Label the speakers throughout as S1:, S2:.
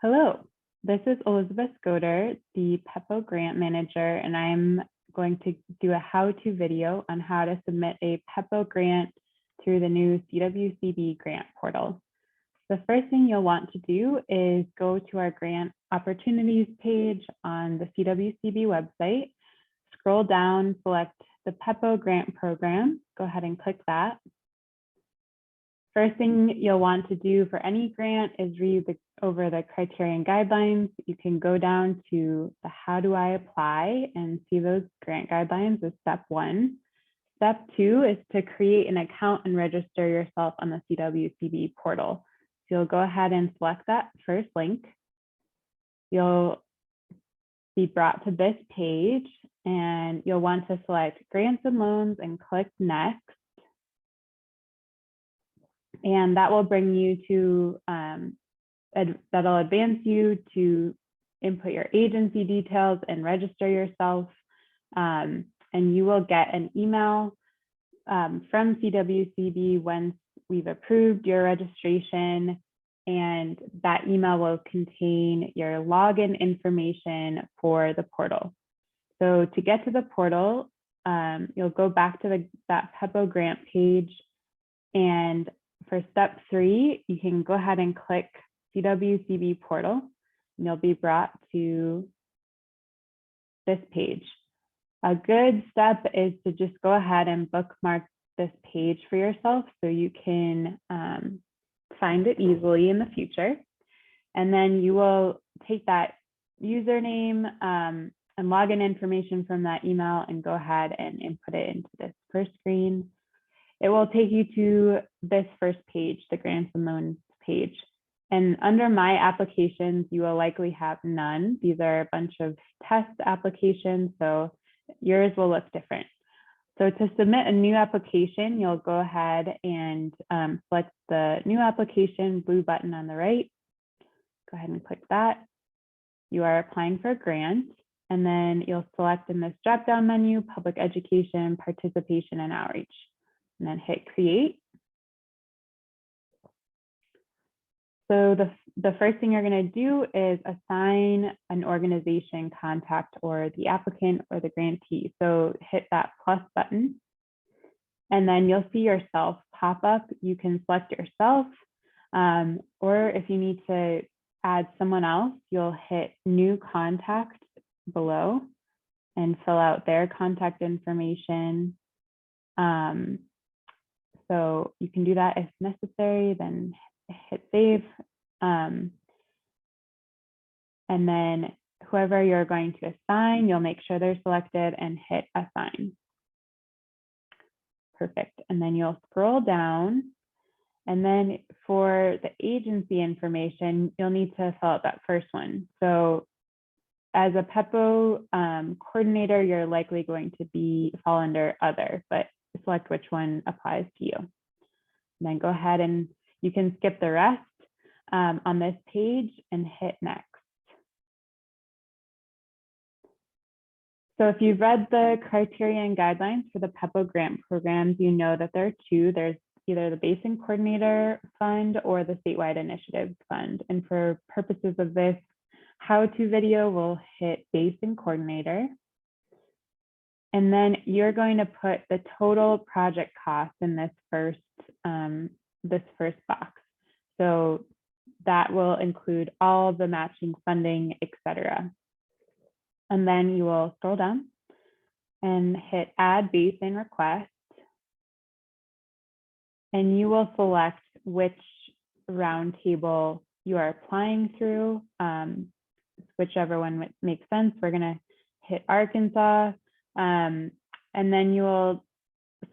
S1: Hello, this is Elizabeth Goder, the PEPO Grant Manager, and I'm going to do a how-to video on how to submit a PEPO grant through the new CWCB grant portal. The first thing you'll want to do is go to our grant opportunities page on the CWCB website, scroll down, select the PEPO grant program, go ahead and click that. First thing you'll want to do for any grant is read over the criteria and guidelines. You can go down to the how do I apply and see those grant guidelines as step 1. Step 2 is to create an account and register yourself on the CWCB portal. So you'll go ahead and select that first link. You'll be brought to this page and you'll want to select grants and loans and click next. And that will bring you to, that'll advance you to input your agency details and register yourself. And you will get an email from CWCB once we've approved your registration. And that email will contain your login information for the portal. So to get to the portal, you'll go back to that PEPO grant page, and for step 3, you can go ahead and click CWCB portal, and you'll be brought to this page. A good step is to just go ahead and bookmark this page for yourself so you can find it easily in the future. And then you will take that username and login information from that email and go ahead and input it into this first screen. It will take you to this first page, the grants and loans page. And under my applications, you will likely have none. These are a bunch of test applications, so yours will look different. So to submit a new application, you'll go ahead and select the new application blue button on the right. Go ahead and click that. You are applying for a grant, and then you'll select in this drop-down menu, public education, participation, and outreach. And then hit create. So the first thing you're going to do is assign an organization contact or the applicant or the grantee. So hit that plus button, and then you'll see yourself pop up. You can select yourself, or if you need to add someone else, you'll hit new contact below and fill out their contact information. So you can do that if necessary, then hit save. And then whoever you're going to assign, you'll make sure they're selected and hit assign. Perfect. And then you'll scroll down. And then for the agency information, you'll need to fill out that first one. So as a PEPO coordinator, you're likely going to fall under other, but select which one applies to you. And then go ahead and you can skip the rest on this page and hit next. So if you've read the criteria and guidelines for the PEPO grant programs, you know that there are two. There's either the Basin Coordinator Fund or the Statewide Initiatives Fund. And for purposes of this how-to video, we'll hit Basin Coordinator. And then you're going to put the total project cost in this first box. So that will include all the matching funding, etc. And then you will scroll down and hit Add Basin Request. And you will select which roundtable you are applying through, whichever one makes sense. We're going to hit Arkansas. And then you will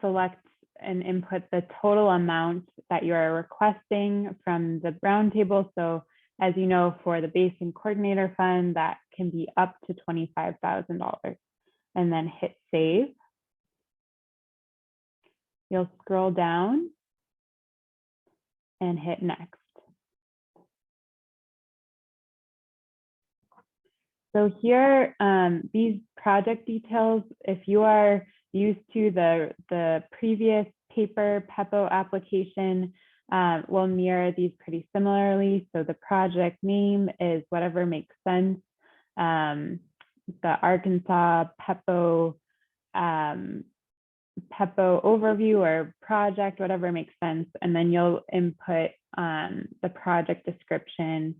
S1: select and input the total amount that you are requesting from the roundtable. So as you know, for the Basin Coordinator Fund, that can be up to $25,000. And then hit save. You'll scroll down and hit next. So here, these project details, if you are used to the previous paper PEPO application, will mirror these pretty similarly. So the project name is whatever makes sense. The Arkansas PEPO, PEPO overview or project, whatever makes sense. And then you'll input the project description.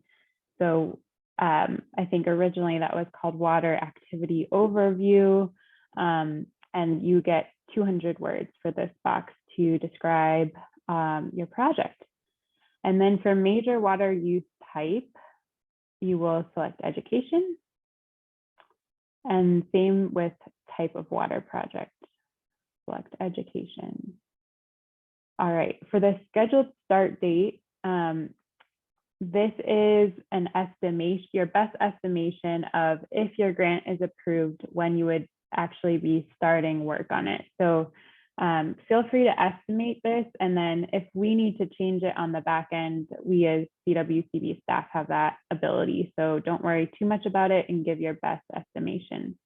S1: So I think originally that was called water activity overview. And you get 200 words for this box to describe your project. And then for major water use type, you will select education. And same with type of water project, select education. All right, for the scheduled start date, this is an estimation, your best estimation of if your grant is approved, when you would actually be starting work on it. So feel free to estimate this, and then if we need to change it on the back end, we as CWCB staff have that ability. So don't worry too much about it and give your best estimation.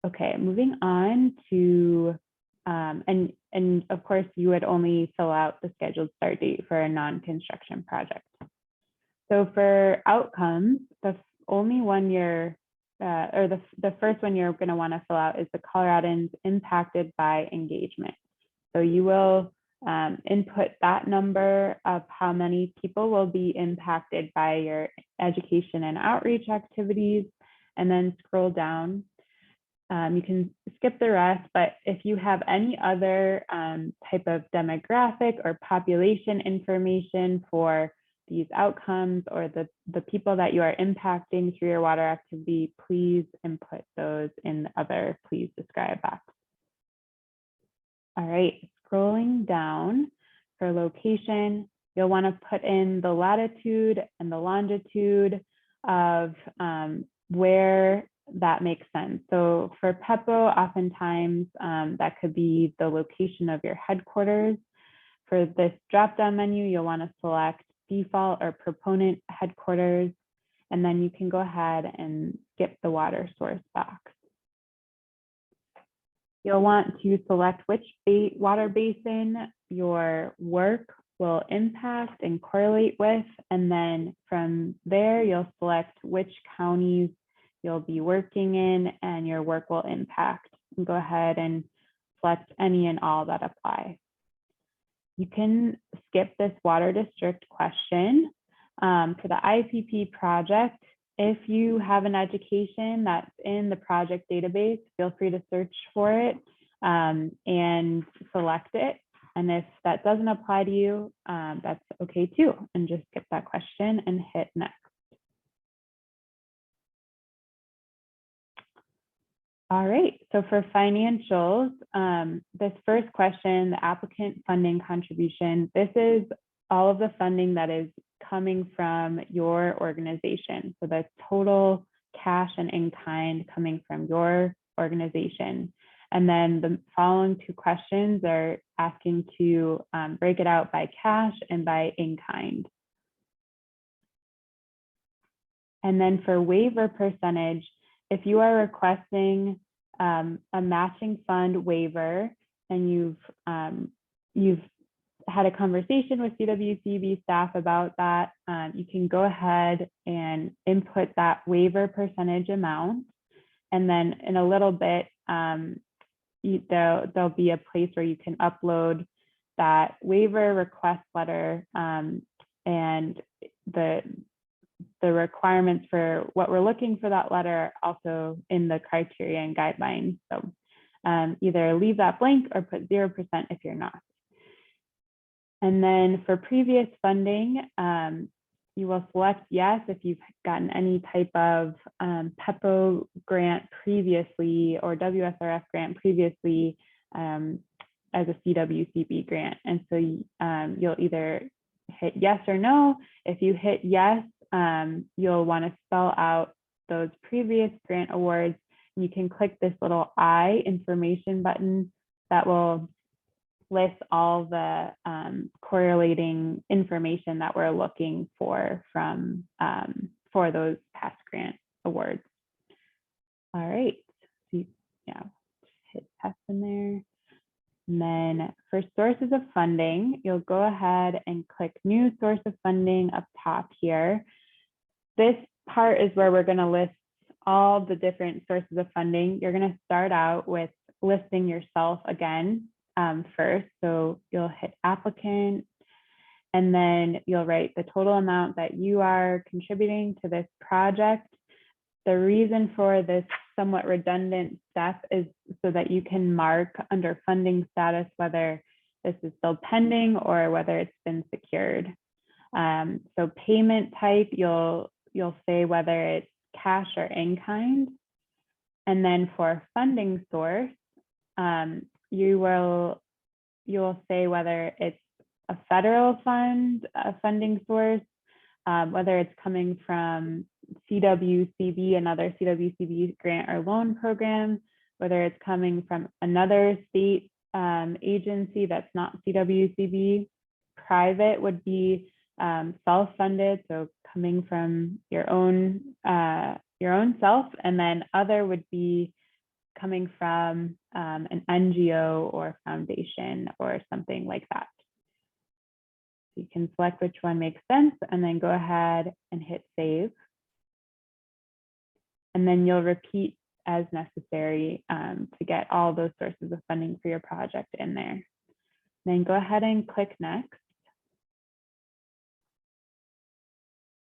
S1: Okay, moving on to, and of course you would only fill out the scheduled start date for a non-construction project. So for outcomes, the only one you're or the first one you're going to want to fill out is the Coloradans impacted by engagement. So you will input that number of how many people will be impacted by your education and outreach activities, and then scroll down. You can skip the rest, but if you have any other type of demographic or population information for these outcomes or the people that you are impacting through your water activity, please input those in the other please describe box. All right, scrolling down for location, you'll want to put in the latitude and the longitude of where that makes sense. So for PEPO, oftentimes that could be the location of your headquarters. For this drop-down menu, you'll want to select default or proponent headquarters, and then you can go ahead and skip the water source box. You'll want to select which water basin your work will impact and correlate with, and then from there, you'll select which counties you'll be working in and your work will impact. And go ahead and select any and all that apply. You can skip this water district question. For the IPP project, if you have an education that's in the project database, feel free to search for it and select it. And if that doesn't apply to you, that's okay too. And just skip that question and hit next. All right, so for financials, this first question, the applicant funding contribution, this is all of the funding that is coming from your organization. So the total cash and in-kind coming from your organization. And then the following two questions are asking to break it out by cash and by in-kind. And then for waiver percentage, if you are requesting a matching fund waiver and you've had a conversation with CWCB staff about that, you can go ahead and input that waiver percentage amount. And then in a little bit, there'll be a place where you can upload that waiver request letter and the requirements for what we're looking for that letter also in the criteria and guidelines. So either leave that blank or put 0% if you're not. And then for previous funding, you will select yes if you've gotten any type of PEPO grant previously or WSRF grant previously as a CWCB grant. And so you'll either hit yes or no. If you hit yes, you'll want to spell out those previous grant awards. And you can click this little I information button that will list all the correlating information that we're looking for from for those past grant awards. All right, so yeah, hit test in there. And then for sources of funding, you'll go ahead and click new source of funding up top here. This part is where we're going to list all the different sources of funding. You're going to start out with listing yourself again first. So you'll hit applicant, and then you'll write the total amount that you are contributing to this project. The reason for this somewhat redundant step is so that you can mark under funding status whether this is still pending or whether it's been secured. So payment type, you'll say whether it's cash or in kind. And then for funding source, you'll say whether it's a federal funding source, whether it's coming from CWCB, another CWCB grant or loan program, whether it's coming from another state agency that's not CWCB. Private would be self-funded, so coming from your own self, and then other would be coming from an NGO or foundation or something like that. You can select which one makes sense and then go ahead and hit save. And then you'll repeat as necessary to get all those sources of funding for your project in there. Then go ahead and click next.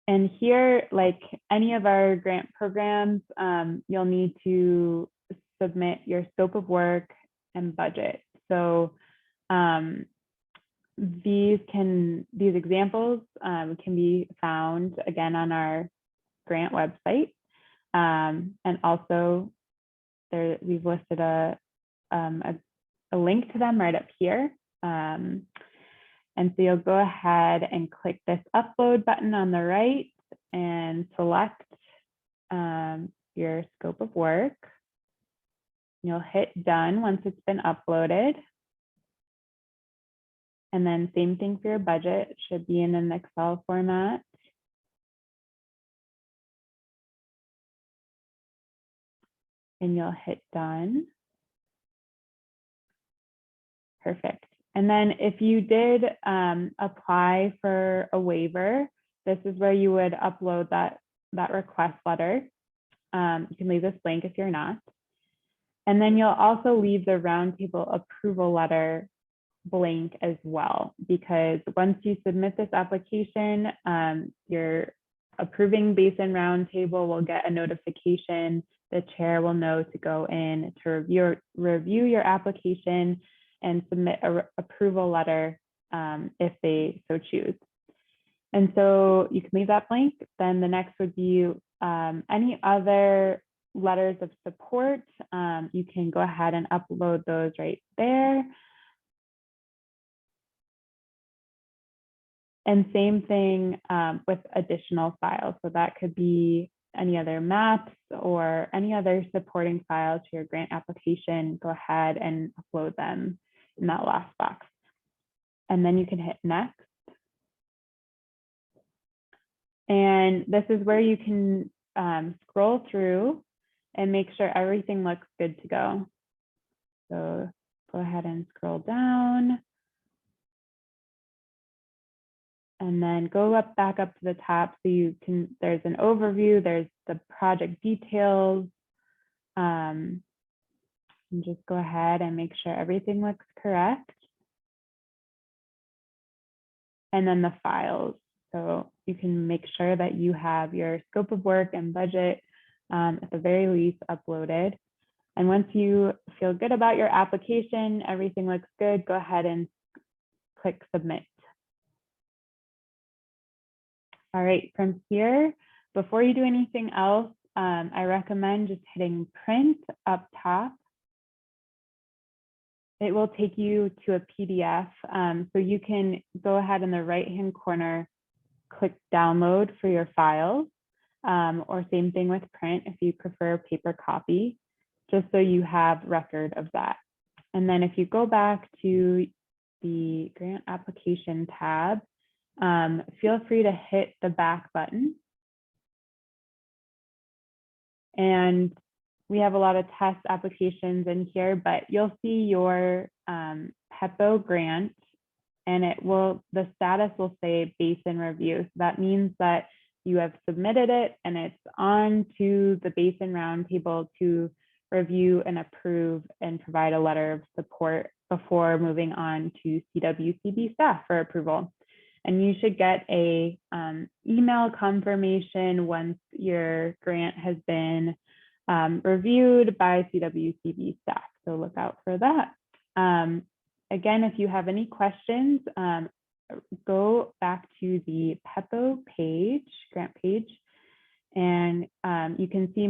S1: And here, like any of our grant programs, you'll need to submit your scope of work and budget. So these examples can be found again on our grant website. And also we've listed a link to them right up here. And so you'll go ahead and click this upload button on the right and select your scope of work. You'll hit done once it's been uploaded. And then same thing for your budget. It should be in an Excel format. And you'll hit done. Perfect. And then if you did apply for a waiver, this is where you would upload that request letter. You can leave this blank if you're not. And then you'll also leave the roundtable approval letter blank as well, because once you submit this application, your approving basin roundtable will get a notification. The chair will know to go in to review your application and submit an approval letter if they so choose. And so you can leave that blank. Then the next would be any other letters of support. You can go ahead and upload those right there. And same thing with additional files. So that could be any other maps or any other supporting files to your grant application. Go ahead and upload them in that last box. And then you can hit next. And this is where you can scroll through and make sure everything looks good to go. So go ahead and scroll down. And then go back up to the top so you can, there's an overview, there's the project details. And just go ahead and make sure everything looks correct. And then the files. So you can make sure that you have your scope of work and budget at the very least uploaded. And once you feel good about your application, everything looks good, go ahead and click submit. All right, from here, before you do anything else, I recommend just hitting print up top. It will take you to a PDF. So you can go ahead in the right-hand corner, click download for your files, or same thing with print if you prefer a paper copy, just so you have record of that. And then if you go back to the grant application tab, feel free to hit the back button. And we have a lot of test applications in here, but you'll see your PEPO grant, and the status will say basin review. So that means that you have submitted it and it's on to the Basin Roundtable to review and approve and provide a letter of support before moving on to CWCB staff for approval. And you should get a email confirmation once your grant has been reviewed by CWCB staff. So look out for that. Again, if you have any questions, go back to the PEPO page, grant page, and you can see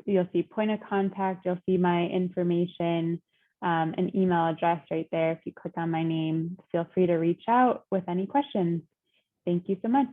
S1: you'll see point of contact, you'll see my information, an email address right there. If you click on my name, feel free to reach out with any questions. Thank you so much.